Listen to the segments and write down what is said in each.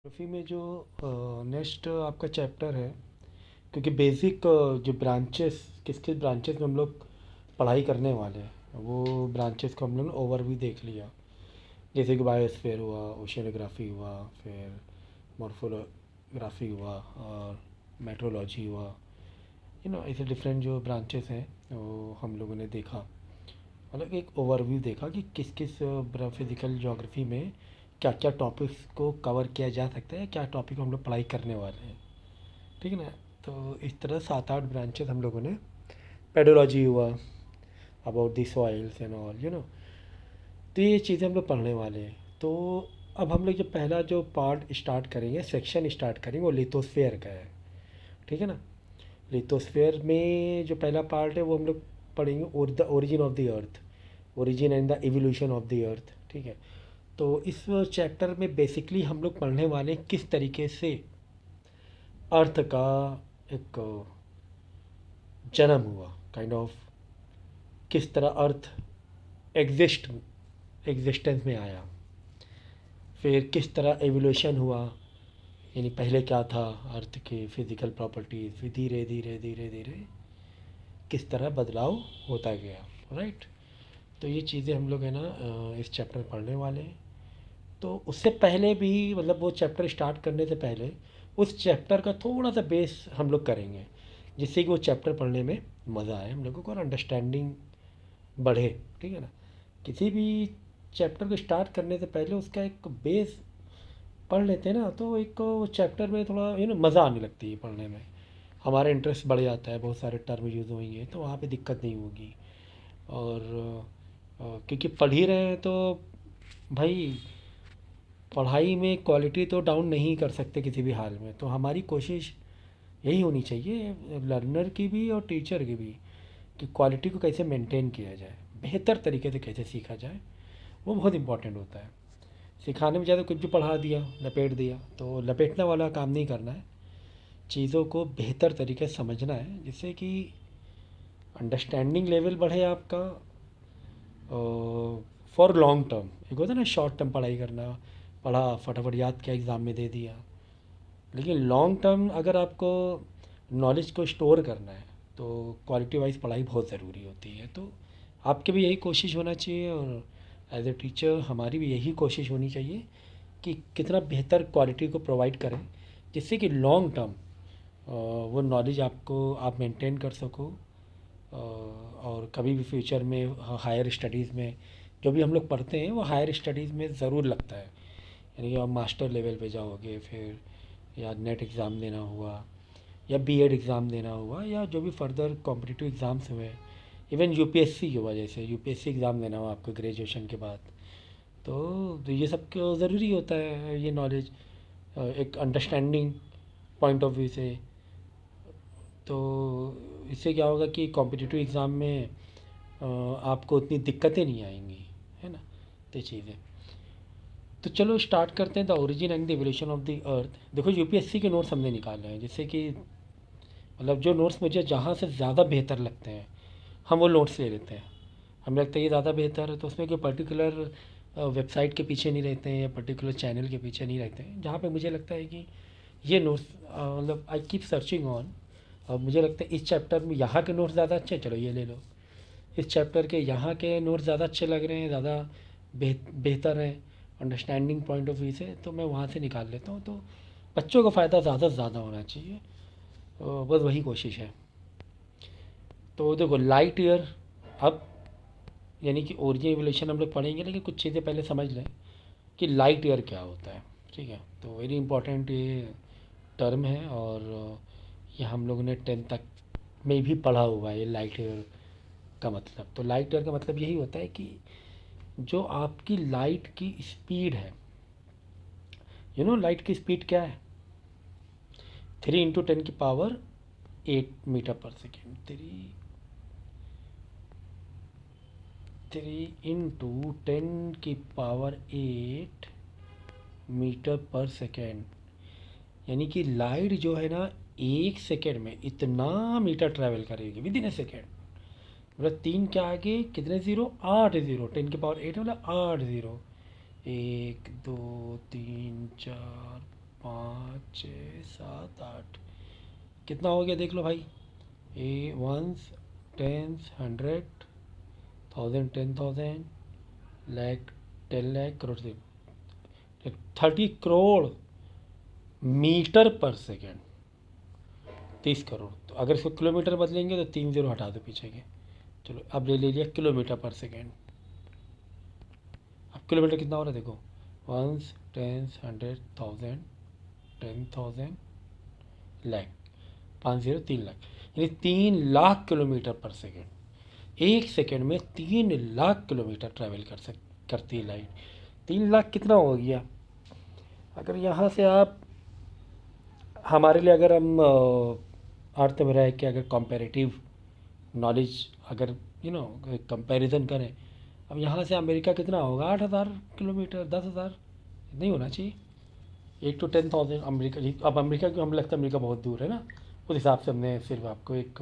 Geography में जो next आपका चैप्टर है, क्योंकि बेसिक जो ब्रांचेस किस किस ब्रांचेस में हम लोग पढ़ाई करने वाले हैं वो ब्रांचेस को हम लोग ने ओवरव्यू देख लिया। जैसे कि बायोस्फीयर हुआ, ओशियनोग्राफी हुआ, फिर मॉर्फोग्राफी हुआ और मेट्रोलॉजी हुआ। ऐसे डिफरेंट जो ब्रांचेस हैं वो हम लोगों ने देखा। मतलब एक ओवरव्यू देखा कि किस किस फिज़िकल ज्योग्राफी में क्या क्या टॉपिक्स को कवर किया जा सकता है, क्या टॉपिक हम लोग पढ़ाई करने वाले हैं। ठीक है ना। तो इस तरह 7-8 ब्रांचेस हम लोगों ने, पेडोलॉजी हुआ, about the soils and all तो ये चीज़ें हम लोग पढ़ने वाले हैं। तो अब हम लोग जो पहला जो पार्ट स्टार्ट करेंगे, सेक्शन स्टार्ट करेंगे, वो लिथोस्फेयर का है। ठीक है ना। लिथोस्फेयर में जो पहला पार्ट है वो हम लोग पढ़ेंगे और the origin of the earth, origin and the evolution of the earth. ठीक है। तो इस चैप्टर में बेसिकली हम लोग पढ़ने वाले हैं किस तरीके से अर्थ का एक जन्म हुआ, काइंड ऑफ किस तरह अर्थ एग्जिस्टेंस में आया, फिर किस तरह एवोल्यूशन हुआ, यानी पहले क्या था अर्थ के फिज़िकल प्रॉपर्टीज़, फिर धीरे धीरे धीरे धीरे किस तरह बदलाव होता गया। राइट। तो ये चीज़ें हम लोग है ना इस चैप्टर में पढ़ने वाले हैं। तो उससे पहले भी, मतलब वो चैप्टर स्टार्ट करने से पहले उस चैप्टर का थोड़ा सा बेस हम लोग करेंगे, जिससे कि वो चैप्टर पढ़ने में मज़ा आए हम लोगों को और अंडरस्टैंडिंग बढ़े। ठीक है ना। किसी भी चैप्टर को स्टार्ट करने से पहले उसका एक बेस पढ़ लेते हैं ना, तो एक चैप्टर में थोड़ा मज़ा आने लगती है पढ़ने में, हमारा इंटरेस्ट बढ़ जाता है, बहुत सारे टर्म यूज़ होंगे तो वहाँ पे दिक्कत नहीं होगी। और क्योंकि पढ़ ही रहे हैं तो भाई, पढ़ाई में क्वालिटी तो डाउन नहीं कर सकते किसी भी हाल में। तो हमारी कोशिश यही होनी चाहिए, लर्नर की भी और टीचर की भी, कि क्वालिटी को कैसे मेंटेन किया जाए, बेहतर तरीके से कैसे सीखा जाए, वो बहुत इम्पोर्टेंट होता है। सिखाने में ज़्यादा कुछ भी पढ़ा दिया, लपेट दिया, तो लपेटने वाला काम नहीं करना है। चीज़ों को बेहतर तरीके से समझना है, जिससे कि अंडरस्टैंडिंग लेवल बढ़े आपका फॉर लॉन्ग टर्म। एक होता है ना शॉर्ट टर्म पढ़ाई करना, पढ़ा फटाफट याद किया एग्ज़ाम में दे दिया। लेकिन लॉन्ग टर्म अगर आपको नॉलेज को स्टोर करना है तो क्वालिटी वाइज पढ़ाई बहुत ज़रूरी होती है। तो आपकी भी यही कोशिश होना चाहिए और एज ए टीचर हमारी भी यही कोशिश होनी चाहिए कि कितना बेहतर क्वालिटी को प्रोवाइड करें, जिससे कि लॉन्ग टर्म वो नॉलेज आपको आप मेंटेन कर सको। और कभी भी फ्यूचर में हायर स्टडीज़ में जो भी हम लोग पढ़ते हैं वो हायर स्टडीज़ में ज़रूर लगता है। यानी कि आप मास्टर लेवल पे जाओगे, फिर या नेट एग्ज़ाम देना हुआ, या बीएड एग्ज़ाम देना हुआ, या जो भी फर्दर कॉम्पिटिटिव एग्ज़ाम्स हुए, इवन यूपीएससी की वजह से यूपीएससी एग्ज़ाम देना हुआ आपको ग्रेजुएशन के बाद, तो ये सब क्यों ज़रूरी होता है, ये नॉलेज एक अंडरस्टैंडिंग पॉइंट ऑफ व्यू से। तो इससे क्या होगा कि कॉम्पिटिटिव एग्ज़ाम में आपको उतनी दिक्कतें नहीं आएंगी, है ना। तो चीज़ें, तो चलो स्टार्ट करते हैं the origin and the evolution of the earth. देखो यूपीएससी के नोट्स हमने निकाले हैं, जिससे कि मतलब जो नोट्स मुझे जहाँ से ज़्यादा बेहतर लगते हैं हम वो नोट्स ले लेते हैं। हमें लगता है ये ज़्यादा बेहतर है, तो उसमें कोई पर्टिकुलर वेबसाइट के पीछे नहीं रहते हैं या पर्टिकुलर चैनल के पीछे नहीं रहते हैं। जहाँ पे मुझे लगता है कि ये नोट्स, मतलब आई कीप सर्चिंग ऑन, और मुझे लगता है इस चैप्टर में यहाँ के नोट्स ज़्यादा अच्छे हैं, चलो ये ले लो। इस चैप्टर के यहाँ के नोट्स ज़्यादा अच्छे लग रहे हैं, ज़्यादा बेहतर हैं अंडरस्टैंडिंग पॉइंट ऑफ व्यू से, तो मैं वहाँ से निकाल लेता हूँ। तो बच्चों को फ़ायदा ज़्यादा से ज़्यादा होना चाहिए, तो बस वही कोशिश है। तो देखो लाइट ईयर, अब यानी कि ओरिजिन एवोल्यूशन हम लोग पढ़ेंगे, लेकिन कुछ चीज़ें पहले समझ लें कि लाइट ईयर क्या होता है। ठीक है। तो वेरी इंपॉर्टेंट ये टर्म है, और ये हम लोगों ने 10th तक में भी पढ़ा हुआ है, ये लाइट ईयर का मतलब। तो लाइट ईयर का मतलब यही होता है कि जो आपकी लाइट की स्पीड है, लाइट की स्पीड क्या है, 3 × 10⁸ थ्री इंटू 10⁸मीटर पर सेकेंड। यानी कि लाइट जो है ना, 1 सेकेंड में इतना मीटर ट्रैवल करेगी, विद इन ए सेकेंड। मतलब 3 के आगे कितने ज़ीरो, 8 ज़ीरो, 10⁸ मतलब 8 ज़ीरो, 1 2 3 4 5 6 7 8, कितना हो गया देख लो भाई। ए वंस, टेंस, 100, 1000, 10,000, लाख, 10 लाख, करोड़ से 30 करोड़ मीटर पर सेकेंड। 30 करोड़, तो अगर इसको किलोमीटर बदलेंगे तो 3 जीरो हटा दो पीछे के। चलो अब ले लिया किलोमीटर पर सेकेंड। अब किलोमीटर कितना हो रहा है देखो, ones, tens, 100, 1000, 10,000, lakh, 5 zero 3 lakh, यानी 3 लाख किलोमीटर पर सेकेंड। एक सेकेंड में 3 लाख किलोमीटर ट्रैवल करती है लाइट। 3 लाख कितना हो गया? अगर यहाँ से आप, हमारे लिए अगर हम अर्थ में रह के अगर कंपैरेटिव नॉलेज, अगर कंपैरिजन करें, अब यहाँ से अमेरिका कितना होगा? 8,000 किलोमीटर, 10,000, नहीं होना चाहिए। 8 to 10,000 अमेरिका जी। अब अमेरिका क्यों, हमें लगता है अमेरिका बहुत दूर है ना, उस हिसाब से हमने सिर्फ आपको एक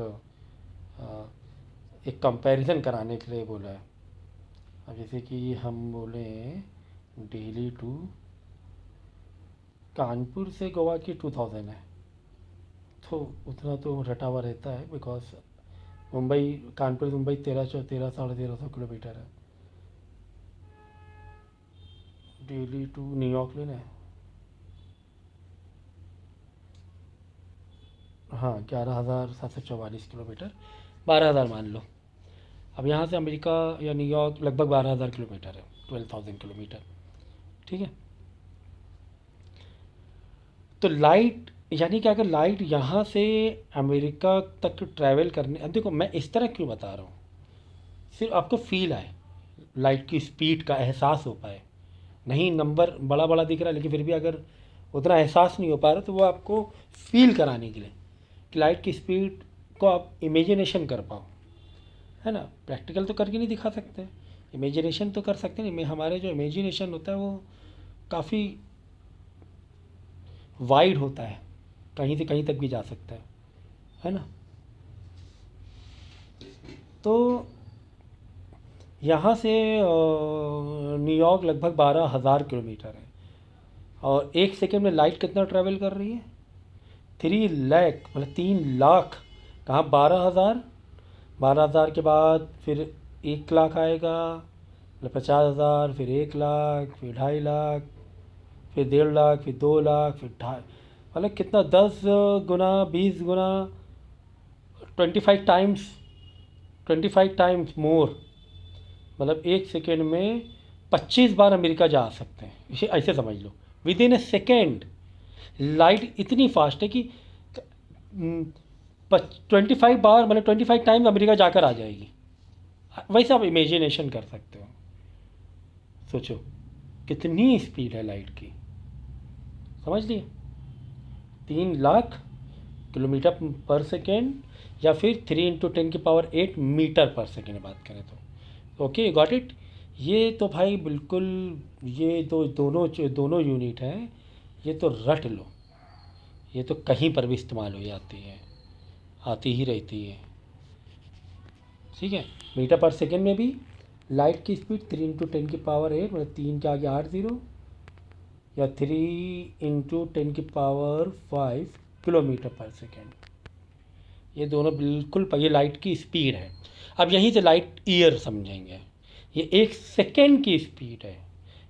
कंपैरिजन कराने के लिए बोला है। अब जैसे कि हम बोले दिल्ली टू कानपुर से गोवा की 2000 है, तो उतना तो रटा हुआ रहता है, बिकॉज मुंबई, कानपुर से मुंबई 1300 साढ़े 1300 किलोमीटर है। दिल्ली टू न्यूयॉर्क लेना है, हाँ 11,744 किलोमीटर, 12,000 मान लो। अब यहाँ से अमेरिका या न्यूयॉर्क लगभग 12,000 किलोमीटर है, 12,000 किलोमीटर, ठीक है। तो लाइट, यानी कि अगर लाइट यहाँ से अमेरिका तक ट्रैवल करने, अब देखो मैं इस तरह क्यों बता रहा हूँ, सिर्फ आपको फील आए, लाइट की स्पीड का एहसास हो पाए। नहीं नंबर बड़ा बड़ा दिख रहा है, लेकिन फिर भी अगर उतना एहसास नहीं हो पा रहा, तो वो आपको फील कराने के लिए कि लाइट की स्पीड को आप इमेजिनेशन कर पाओ, है ना। प्रैक्टिकल तो करके नहीं दिखा सकते, इमेजिनेशन तो कर सकते हैं। हमारे जो इमेजिनेशन होता है वो काफ़ी वाइड होता है, कहीं से कहीं तक भी जा सकता है ना। तो यहाँ से न्यूयॉर्क लगभग 12,000 किलोमीटर है, और एक सेकेंड में लाइट कितना ट्रैवल कर रही है? 3 लाख, मतलब 3 लाख। कहाँ 12,000, 12,000 के बाद फिर 1 लाख आएगा, मतलब 50,000, फिर 1 लाख, फिर 2.5 लाख, फिर 1.5 लाख, फिर 2 लाख, फिर ढाई, मतलब कितना, 10 गुना, 20 गुना, 25 टाइम्स, 25 टाइम्स मोर, मतलब एक सेकेंड में 25 बार अमेरिका जा सकते हैं, इसे ऐसे समझ लो। With in a second light इतनी फास्ट है कि 25 बार, मतलब 25 टाइम्स अमेरिका जाकर आ जाएगी। वैसे आप इमेजिनेशन कर सकते हो, सोचो कितनी स्पीड है लाइट की, समझ लिए। 3 लाख किलोमीटर पर सेकेंड, या फिर 3 × 10⁸ मीटर पर सेकेंड बात करें तो। Okay, got it. ये तो भाई बिल्कुल, ये तो दोनों यूनिट हैं, ये तो रट लो, ये तो कहीं पर भी इस्तेमाल हो जाती है, आती ही रहती है, ठीक है। मीटर पर सेकेंड में भी लाइट की स्पीड 3 × 10⁸, मतलब 3 के आगे 8 जीरो, या 3 × 10⁵ किलोमीटर पर सेकेंड। ये दोनों बिल्कुल, ये लाइट की स्पीड है। अब यहीं से लाइट ईयर समझेंगे, ये एक सेकेंड की स्पीड है।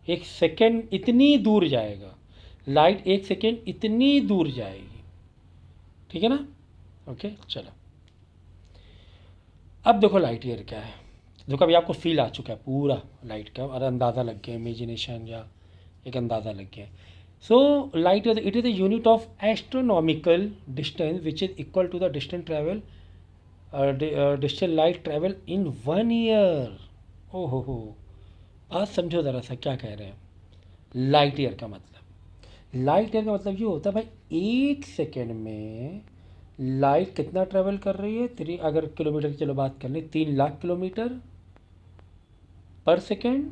एक सेकेंड इतनी दूर जाएगा, लाइट एक सेकेंड इतनी दूर जाएगी, ठीक है ना। ओके चलो, अब देखो लाइट ईयर क्या है। देखो अभी आपको फील आ चुका है पूरा लाइट का, और अंदाज़ा लग गया, इमेजिनेशन या एक अंदाज़ा लग गया। So light it is a unit of astronomical distance which is equal to the distance travel, distance light travel in 1 year. हो, बात समझो ज़रा सा क्या कह रहे हैं। लाइट ईयर का मतलब, लाइट ईयर का मतलब ये होता है भाई, एक सेकेंड में लाइट कितना ट्रैवल कर रही है, अगर किलोमीटर की चलो बात कर लें, 3 लाख किलोमीटर पर सेकेंड।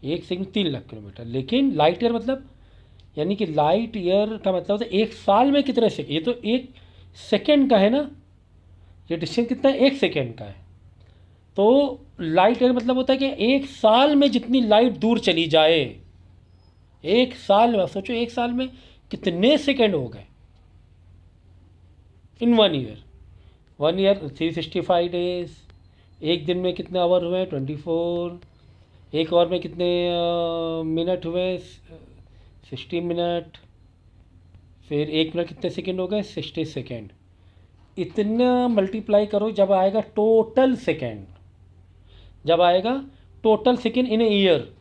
एक सेकंड 3 लाख किलोमीटर, लेकिन लाइट ईयर मतलब, यानी कि लाइट ईयर का मतलब होता है एक साल में कितने सेकेंड, ये तो एक सेकेंड का है ना, ये डिस्टेंस कितना है, एक सेकेंड का है। तो लाइट ईयर मतलब होता है कि एक साल में जितनी लाइट दूर चली जाए, एक साल में, सोचो एक साल में कितने सेकंड हो गए इन 1 ईयर। 1 ईयर 365 डेज, एक दिन में कितने आवर हुए 24, एक आवर में कितने मिनट हुए 60 मिनट, फिर एक मिनट कितने सेकंड हो गए 60 सेकंड। इतना मल्टीप्लाई करो जब आएगा टोटल सेकंड, जब आएगा total second in a year.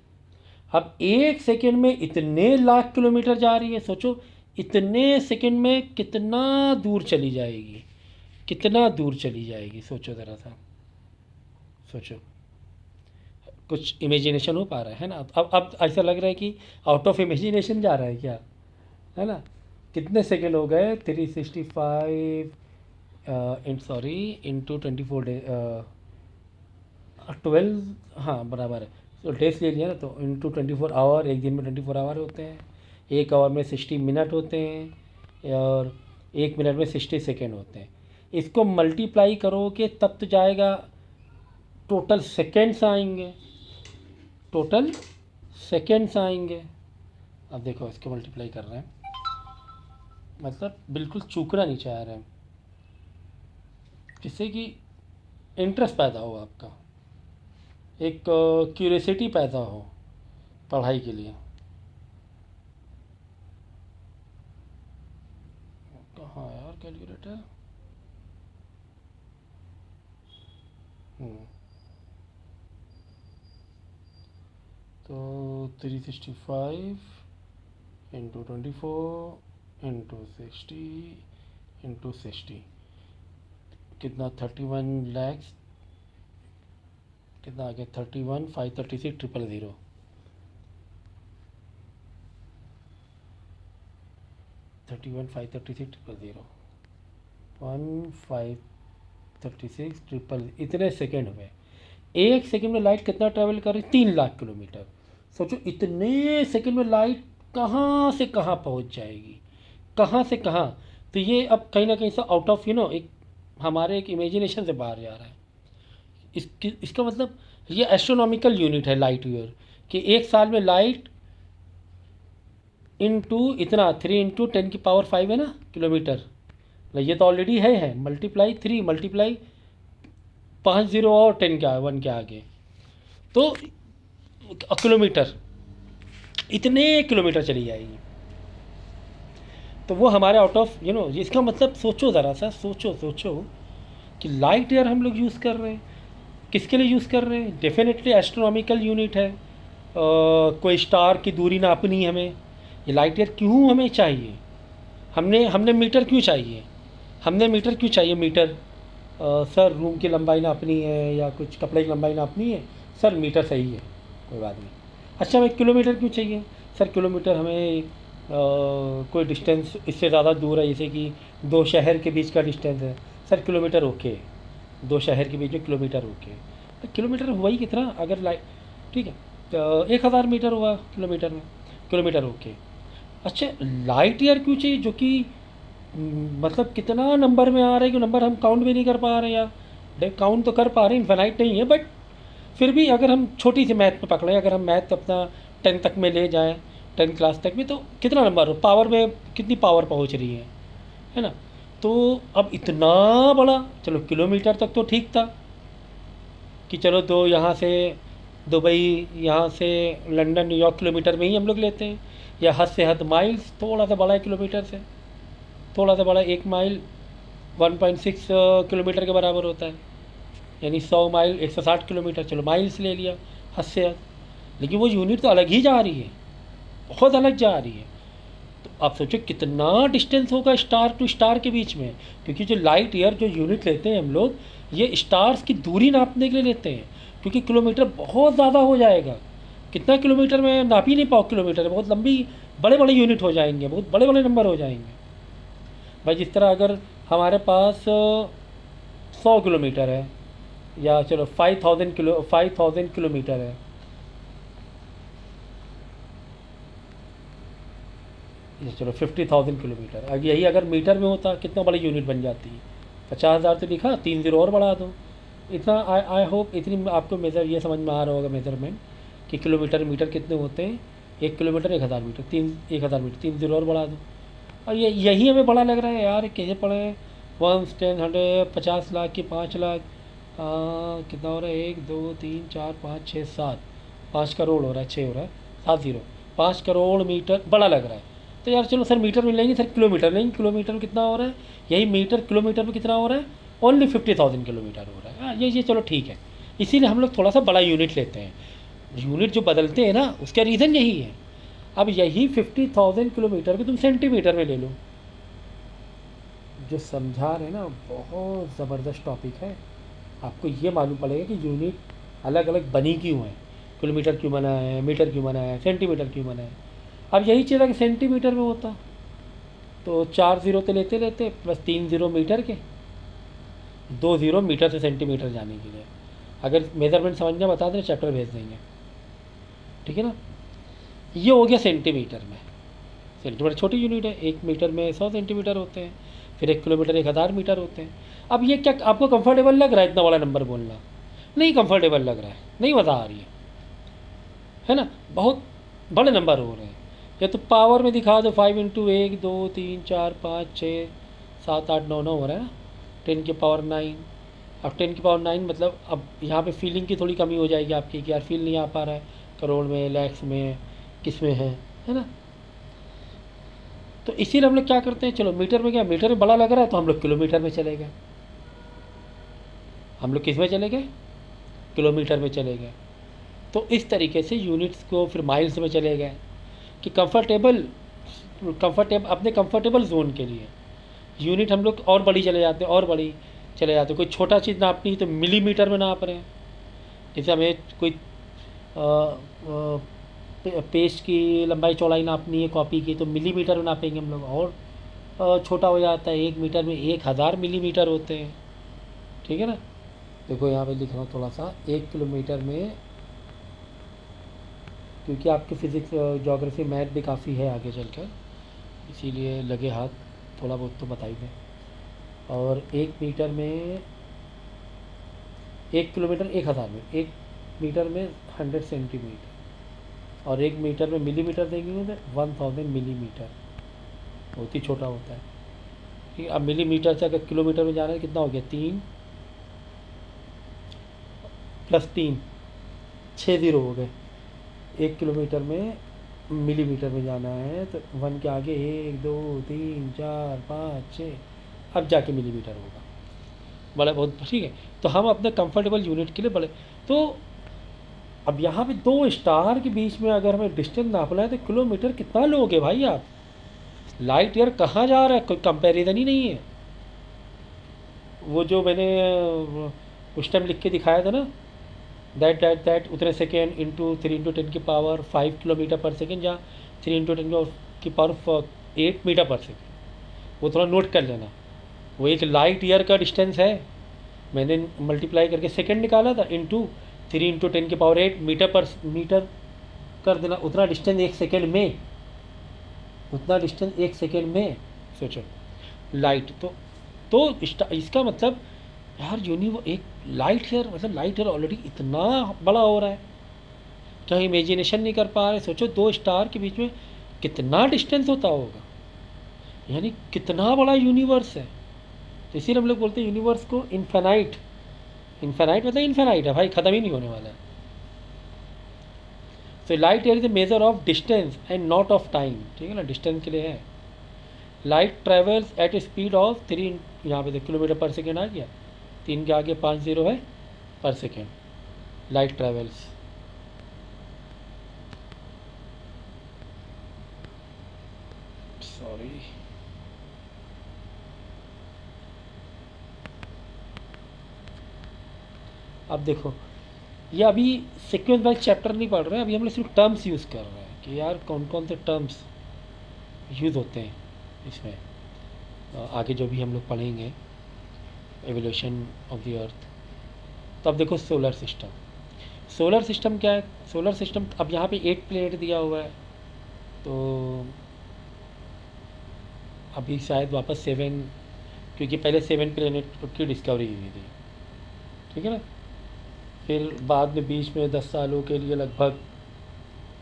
अब एक सेकंड में इतने लाख किलोमीटर जा रही है, सोचो इतने सेकंड में कितना दूर चली जाएगी, कितना दूर चली जाएगी, सोचो ज़रा सा, सोचो। कुछ इमेजिनेशन हो पा रहा है ना? अब ऐसा लग रहा है कि आउट ऑफ इमेजिनेशन जा रहा है क्या, है ना? कितने सेकंड हो गए 365 इंटू 24 डे 12, हाँ बराबर है। तो डेज ले लिया ना, तो इंटू 24 आवर, एक दिन में 24 आवर होते हैं, एक आवर में 60 मिनट होते हैं, और एक मिनट में 60 सेकेंड होते हैं। इसको मल्टीप्लाई करोगे तब तो जाएगा, टोटल सेकेंड्स आएंगे, टोटल सेकेंड्स आएंगे। अब देखो इसको मल्टीप्लाई कर रहे हैं, मतलब बिल्कुल चूकना नहीं चाह रहे हैं, जिससे कि इंटरेस्ट पैदा हो, आपका एक क्यूरियोसिटी पैदा हो पढ़ाई के लिए। कहाँ यार कैलकुलेटर? तो 365 इंटू 24 इंटू 60 कितना 31 लैक्स, कितना आ गया 31,536,000। 31,536,000, 1536 इतने सेकेंड हुए। एक सेकेंड में लाइट कितना ट्रैवल कर रही? 3 लाख किलोमीटर। सोचो इतने सेकेंड में लाइट कहाँ से कहाँ पहुँच जाएगी, कहाँ से कहाँ। तो ये अब कहीं ना कहीं से आउट ऑफ एक हमारे एक इमेजिनेशन से बाहर जा रहा है। इसका मतलब ये एस्ट्रोनॉमिकल यूनिट है लाइट ईयर, कि एक साल में लाइट इंटू इतना 3 × 10⁵ है ना किलोमीटर। ये तो ऑलरेडी है मल्टीप्लाई 3 मल्टीप्लाई 5 0 और 10 के 1 के आगे, तो किलोमीटर, इतने किलोमीटर चली जाएगी। तो वो हमारे आउट ऑफ इसका मतलब सोचो ज़रा सा, सोचो कि लाइट ईयर हम लोग यूज़ कर रहे हैं, किसके लिए यूज़ कर रहे हैं? डेफिनेटली एस्ट्रोनॉमिकल यूनिट है। कोई स्टार की दूरी नापनी है हमें, ये लाइट ईयर क्यों हमें चाहिए? हमने मीटर क्यों चाहिए? हमने मीटर क्यों चाहिए? मीटर सर रूम की लंबाई नापनी है या कुछ कपड़े की लंबाई नापनी है, सर मीटर सही है, कोई बात नहीं। अच्छा हमें किलोमीटर क्यों चाहिए? सर किलोमीटर हमें कोई डिस्टेंस इससे ज़्यादा दूर है, जैसे कि 2 शहर के बीच का डिस्टेंस है, सर किलोमीटर ओके, 2 शहर के बीच में किलोमीटर ओके। तो किलोमीटर हुआ ही कितना, अगर लाइट ठीक है तो 1000 मीटर हुआ किलोमीटर में, किलोमीटर ओके। अच्छा लाइट ईयर क्यों चाहिए, जो कि मतलब कितना नंबर में आ रहा है कि नंबर हम काउंट भी नहीं कर पा रहे यार। देख काउंट तो कर पा रहे हैं, इन्फिनाइट नहीं है, बट फिर भी अगर हम छोटी सी मैथ में पकड़ें, अगर हम मैथ अपना 10 तक में ले जाएं, 10 क्लास तक में, तो कितना नंबर हो, पावर में कितनी पावर पहुंच रही है ना? तो अब इतना बड़ा, चलो किलोमीटर तक तो ठीक था कि चलो दो यहाँ से दुबई, यहाँ से लंदन न्यूयॉर्क किलोमीटर में ही हम लोग लेते हैं, या हद से हद माइल्स, थोड़ा सा बड़ा है किलोमीटर से, थोड़ा सा बड़ा। 1 माइल 1.6 किलोमीटर के बराबर होता है, यानी 100 माइल 160 किलोमीटर, चलो माइल्स ले लिया हद से हद। लेकिन वो यूनिट तो अलग ही जा रही है, बहुत अलग जा रही है। तो आप सोचो कितना डिस्टेंस होगा स्टार टू स्टार के बीच में, क्योंकि जो लाइट ईयर जो यूनिट लेते हैं हम लोग, ये स्टार्स की दूरी नापने के लिए लेते हैं, क्योंकि किलोमीटर बहुत ज़्यादा हो जाएगा। कितना किलोमीटर में नाप ही नहीं पाओ, किलोमीटर बहुत लंबी, बड़े बड़े यूनिट हो जाएंगे, बहुत बड़े बड़े नंबर हो जाएंगे भाई। जिस तरह अगर हमारे पास 100 किलोमीटर है, या चलो 5000 किलोमीटर है, ये चलो 50,000 किलोमीटर, अब यही अगर मीटर में होता कितना बड़ी यूनिट बन जाती है। 50,000 तो लिखा, 3 0 और बढ़ा दो, इतना। आई होप इतनी आपको मेज़र ये समझ में आ रहा होगा मेज़रमेंट कि किलोमीटर मीटर कितने होते हैं। 1 किलोमीटर 1000 मीटर, 1000 मीटर, 3 जीरो और बढ़ा दो। और ये यही हमें बड़ा लग रहा है यार, कैसे पढ़े हैं, 1 10 100 50 लाख की 5 लाख, कितना हो रहा है, 1 2 3 4 5 6 7, 5 करोड़ हो रहा है, 6 हो रहा है, 7 जीरो, 5 करोड़ मीटर बड़ा लग रहा है। तो यार चलो सर मीटर में लेंगे, सर किलोमीटर लेंगे, किलोमीटर में कितना हो रहा है, यही मीटर किलोमीटर में कितना हो रहा है, ओनली 50,000 किलोमीटर हो रहा है। हाँ ये चलो ठीक है, इसीलिए हम लोग थोड़ा सा बड़ा यूनिट लेते हैं। यूनिट जो बदलते हैं ना, उसका रीज़न यही है। अब यही 50,000 किलोमीटर को तुम सेंटीमीटर में ले लो। जो समझा रहे हैं ना, बहुत ज़बरदस्त टॉपिक है। आपको ये मालूम पड़ेगा कि यूनिट अलग अलग बनी क्यों है, किलोमीटर क्यों बना है, मीटर क्यों बना है, सेंटीमीटर क्यों बना है। अब यही चीज़ अगर सेंटीमीटर में होता तो 4 ज़ीरो तो लेते लेते, प्लस 3 ज़ीरो मीटर के, 2 ज़ीरो मीटर से सेंटीमीटर जाने के लिए। अगर मेज़रमेंट समझना बता दें, चैप्टर भेज देंगे, ठीक है ना। ये हो गया सेंटीमीटर में। सेंटीमीटर छोटी यूनिट है, 1 मीटर में 100 सेंटीमीटर होते हैं, फिर 1 किलोमीटर 1000 मीटर होते हैं। अब ये क्या आपको कंफर्टेबल लग रहा है इतना बड़ा नंबर बोलना? नहीं कंफर्टेबल लग रहा है, नहीं मज़ा आ रही है ना। बहुत बड़े नंबर हो रहे हैं। या तो पावर में दिखा दो, 5 इंटू 1 2 3 4 5 6 7 8 9 9 हो रहा है ना, 10 की पावर 9। अब 10 की पावर 9 मतलब अब यहाँ पे फीलिंग की थोड़ी कमी हो जाएगी आपकी कि यार फील नहीं आ पा रहा है, करोड़ में, लैक्स में, किस में है ना। तो इसीलिए हम लोग क्या करते हैं, चलो मीटर में, क्या मीटर में बड़ा लग रहा है तो हम लोग किलोमीटर में चले गए। हम लोग किस में चले गए, किलोमीटर में चले गए। तो इस तरीके से यूनिट्स को फिर माइल्स में चले गए कि कंफर्टेबल अपने कंफर्टेबल जोन के लिए यूनिट हम लोग और बड़ी चले जाते हैं, और बड़ी चले जाते हैं। कोई छोटा चीज़ नापनी तो मिलीमीटर में नाप रहे हैं। जैसे हमें कोई पेज की लंबाई चौड़ाई नापनी है कॉपी की, तो मिलीमीटर में नापेंगे हम लोग, और छोटा हो जाता है, 1 मीटर में 1000 मिलीमीटर होते हैं, ठीक है ना। देखो यहाँ पे लिख रहा हूँ थोड़ा सा, 1 किलोमीटर में, क्योंकि आपकी फ़िज़िक्स ज्योग्राफी मैथ भी काफ़ी है आगे चलकर, इसीलिए लगे हाथ थोड़ा बहुत तो बता ही दें। और 1 मीटर में, 1 किलोमीटर 1000 में, 1 मीटर में 100 सेंटीमीटर, और 1 मीटर में मिलीमीटर देंगे तो 1000 मिलीमीटर, बहुत ही छोटा होता है, ठीक है। अब मिलीमीटर से अगर किलोमीटर में जाना है कितना हो गया, 3 + 3 6 ज़ीरो हो गए। 1 किलोमीटर में मिलीमीटर में जाना है तो 1 के आगे 1 2 3 4 5 6, अब जाके मिलीमीटर होगा, बड़ा बहुत, ठीक है। तो हम अपने कंफर्टेबल यूनिट के लिए बड़े, तो अब यहाँ पे 2 स्टार के बीच में अगर हमें डिस्टेंस नापना है तो किलोमीटर कितना लोगे भाई आप, लाइट ईयर कहाँ जा रहा है, कोई कंपैरिजन ही नहीं है। वो जो मैंने उस टाइम लिख के दिखाया था ना, दैट उतने सेकेंड इंटू 3 × 10⁵ किलोमीटर पर सेकेंड, या 3 × 10⁸ मीटर पर सेकेंड, वो थोड़ा नोट कर लेना। वो एक लाइट ईयर का डिस्टेंस है, मैंने मल्टीप्लाई करके सेकेंड निकाला था, इंटू 3 × 10⁸ मीटर कर देना। उतना डिस्टेंस 1 सेकेंड में, उतना डिस्टेंस 1 सेकेंड में सोचो लाइट। तो इसका मतलब यार एक लाइट ईयर, मतलब लाइट ईयर ऑलरेडी इतना बड़ा हो रहा है, क्या इमेजिनेशन नहीं कर पा रहे। सोचो 2 स्टार के बीच में कितना डिस्टेंस होता होगा, यानी कितना बड़ा यूनिवर्स है। तो इसीलिए हम लोग बोलते हैं यूनिवर्स को इन्फेनाइट। इन्फेनाइट मतलब इन्फेनाइट है भाई, ख़त्म ही नहीं होने वाला है। तो light year is a measure of distance and not of time, ठीक है ना, डिस्टेंस के लिए है। Light travels eight A speed of 3, यहाँ पे किलोमीटर पर सेकेंड आ गया, 3 के आगे 5 ज़ीरो है, पर सेकेंड लाइट ट्रेवल्स। सॉरी, अब देखो ये अभी सीक्वेंस वाइज चैप्टर नहीं पढ़ रहे हैं, अभी हम लोग सिर्फ टर्म्स यूज़ कर रहे हैं कि यार कौन कौन से टर्म्स यूज़ होते हैं इसमें। आगे जो भी हम लोग पढ़ेंगे एवोल्यूशन ऑफ द अर्थ। तो अब देखो सोलर सिस्टम, सोलर सिस्टम क्या है। सोलर सिस्टम अब यहाँ पे 8 प्लेनेट दिया हुआ है, तो अभी शायद वापस 7, क्योंकि पहले 7 प्लेनेट की डिस्कवरी हुई थी, ठीक है ना। फिर बाद में बीच में 10 सालों के लिए लगभग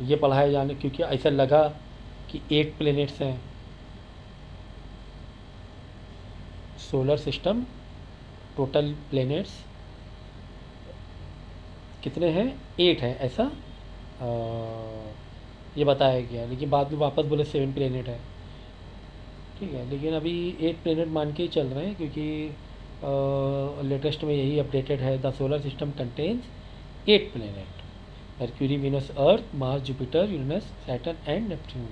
ये पढ़ाया जाने, क्योंकि ऐसा लगा कि 8 प्लेनेट्स हैं सोलर सिस्टम, टोटल प्लेनेट्स कितने हैं, 8 हैं ऐसा ये बताया गया, लेकिन बाद में वापस बोले 7 प्लेनेट है। ठीक है, लेकिन अभी 8 प्लेनेट मान के ही चल रहे हैं, क्योंकि लेटेस्ट में यही अपडेटेड है, the solar system contains 8 planet: mercury, Venus, earth, Mars, Jupiter, Uranus, Saturn and Neptune.